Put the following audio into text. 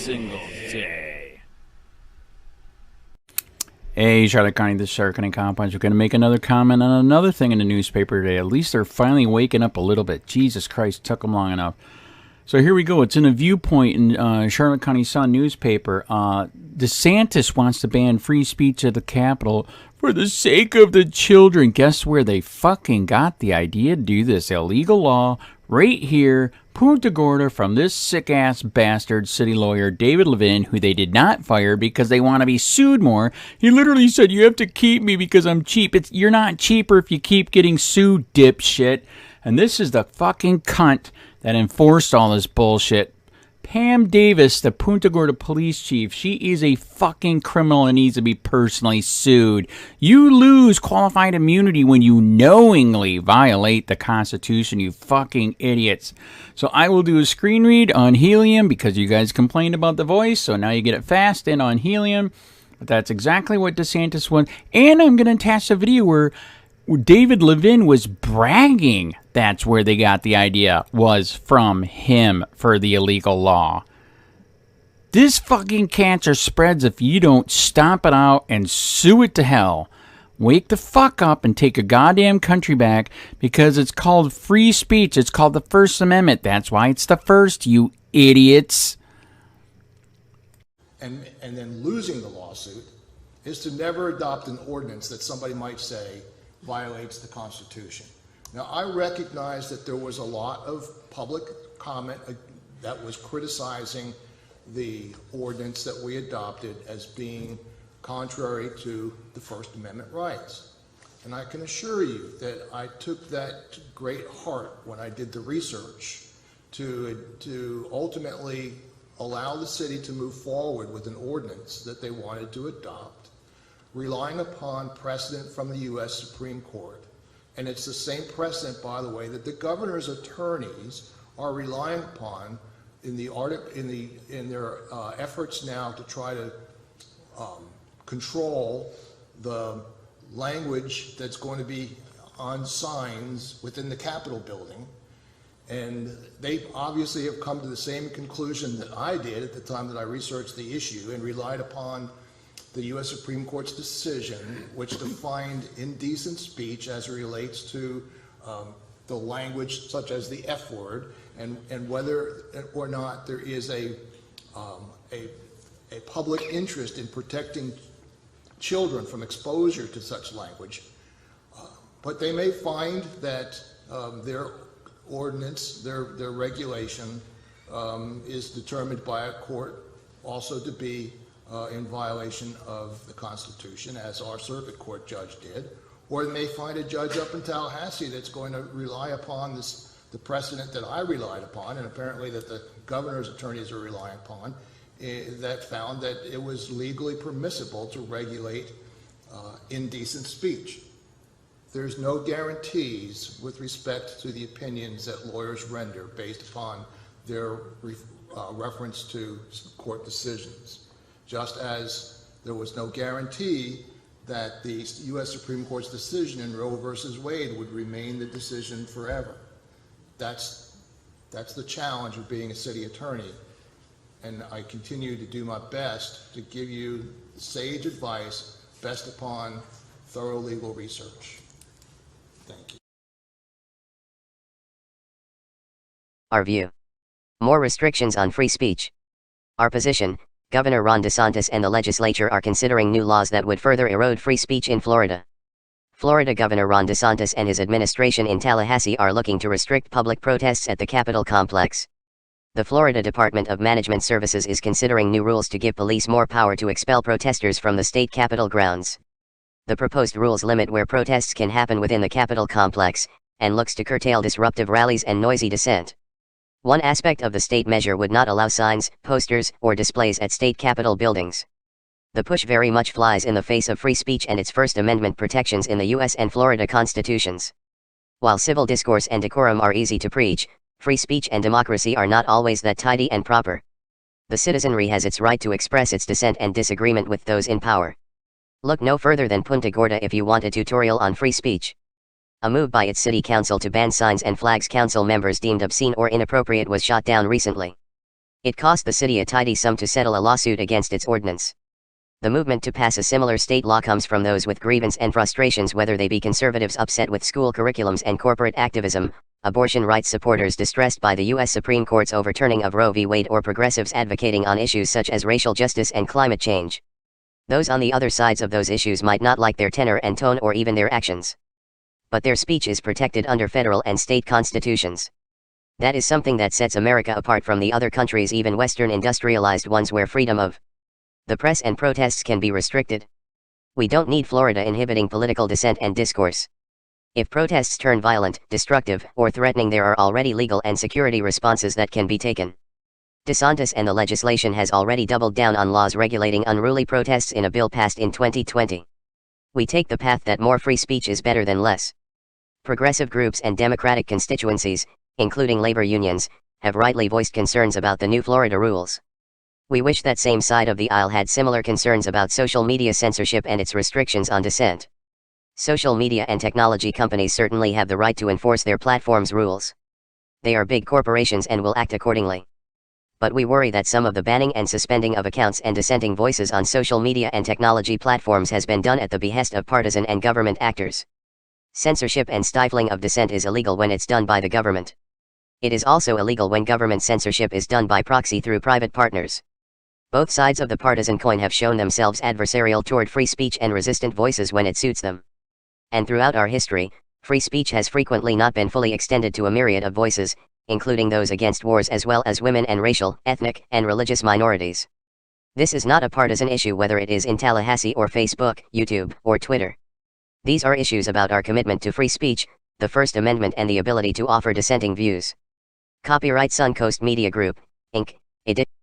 single day. Hey, Charlotte County, this is Charlotte County Compounds. We're going to make another comment on another thing in the newspaper today. At least they're finally waking up a little bit. Jesus Christ, took them long enough. So here we go. It's in a viewpoint in Charlotte County Sun newspaper. DeSantis wants to ban free speech at the Capitol for the sake of the children. Guess where they fucking got the idea to do this illegal law? Right here, Punta Gorda, from this sick-ass bastard city lawyer, David Levin, who they did not fire because they want to be sued more. He literally said, you have to keep me because I'm cheap. You're not cheaper if you keep getting sued, dipshit. And this is the fucking cunt that enforced all this bullshit. Pam Davis, the Punta Gorda police chief, she is a fucking criminal and needs to be personally sued. You lose qualified immunity when you knowingly violate the Constitution, you fucking idiots. So I will do a screen read on helium because you guys complained about the voice, so now you get it fast and on helium. But that's exactly what DeSantis wants. And I'm going to attach a video where David Levin was bragging that's where they got the idea, was from him for the illegal law. This fucking cancer spreads if you don't stomp it out and sue it to hell. Wake the fuck up and take a goddamn country back because it's called free speech. It's called the First Amendment. That's why it's the first, you idiots. And then losing the lawsuit is to never adopt an ordinance that somebody might say violates the Constitution. Now, I recognize that there was a lot of public comment that was criticizing the ordinance that we adopted as being contrary to the First Amendment rights. And I can assure you that I took that to great heart when I did the research to ultimately allow the city to move forward with an ordinance that they wanted to adopt, relying upon precedent from the U.S. Supreme Court. And it's the same precedent, by the way, that the governor's attorneys are relying upon in their efforts now to try to control the language that's going to be on signs within the Capitol building. And they obviously have come to the same conclusion that I did at the time that I researched the issue and relied upon the U.S. Supreme Court's decision, which defined indecent speech as it relates to the language such as the F word, and whether or not there is a public interest in protecting children from exposure to such language. But they may find that their ordinance, their regulation, is determined by a court also to be in violation of the Constitution, as our circuit court judge did, or they may find a judge up in Tallahassee that's going to rely upon the precedent that I relied upon, and apparently that the governor's attorneys are relying upon, that found that it was legally permissible to regulate indecent speech. There's no guarantees with respect to the opinions that lawyers render based upon their reference to court decisions. Just as there was no guarantee that the U.S. Supreme Court's decision in Roe versus Wade would remain the decision forever. That's the challenge of being a city attorney, and I continue to do my best to give you sage advice based upon thorough legal research. Thank you. Our view. More restrictions on free speech. Our position. Governor Ron DeSantis and the legislature are considering new laws that would further erode free speech in Florida. Florida Governor Ron DeSantis and his administration in Tallahassee are looking to restrict public protests at the Capitol complex. The Florida Department of Management Services is considering new rules to give police more power to expel protesters from the state capitol grounds. The proposed rules limit where protests can happen within the Capitol complex, and looks to curtail disruptive rallies and noisy dissent. One aspect of the state measure would not allow signs, posters, or displays at state capitol buildings. The push very much flies in the face of free speech and its First Amendment protections in the U.S. and Florida constitutions. While civil discourse and decorum are easy to preach, free speech and democracy are not always that tidy and proper. The citizenry has its right to express its dissent and disagreement with those in power. Look no further than Punta Gorda if you want a tutorial on free speech. A move by its city council to ban signs and flags council members deemed obscene or inappropriate was shot down recently. It cost the city a tidy sum to settle a lawsuit against its ordinance. The movement to pass a similar state law comes from those with grievance and frustrations, whether they be conservatives upset with school curriculums and corporate activism, abortion rights supporters distressed by the U.S. Supreme Court's overturning of Roe v. Wade, or progressives advocating on issues such as racial justice and climate change. Those on the other sides of those issues might not like their tenor and tone or even their actions. But their speech is protected under federal and state constitutions. That is something that sets America apart from the other countries, even Western industrialized ones, where freedom of the press and protests can be restricted. We don't need Florida inhibiting political dissent and discourse. If protests turn violent, destructive, or threatening, there are already legal and security responses that can be taken. DeSantis and the legislation has already doubled down on laws regulating unruly protests in a bill passed in 2020. We take the path that more free speech is better than less. Progressive groups and Democratic constituencies, including labor unions, have rightly voiced concerns about the new Florida rules. We wish that same side of the aisle had similar concerns about social media censorship and its restrictions on dissent. Social media and technology companies certainly have the right to enforce their platforms' rules. They are big corporations and will act accordingly. But we worry that some of the banning and suspending of accounts and dissenting voices on social media and technology platforms has been done at the behest of partisan and government actors. Censorship and stifling of dissent is illegal when it's done by the government. It is also illegal when government censorship is done by proxy through private partners. Both sides of the partisan coin have shown themselves adversarial toward free speech and resistant voices when it suits them. And throughout our history, free speech has frequently not been fully extended to a myriad of voices, including those against wars as well as women and racial, ethnic, and religious minorities. This is not a partisan issue, whether it is in Tallahassee or Facebook, YouTube, or Twitter. These are issues about our commitment to free speech, the First Amendment, and the ability to offer dissenting views. Copyright Suncoast Media Group, Inc., Edition.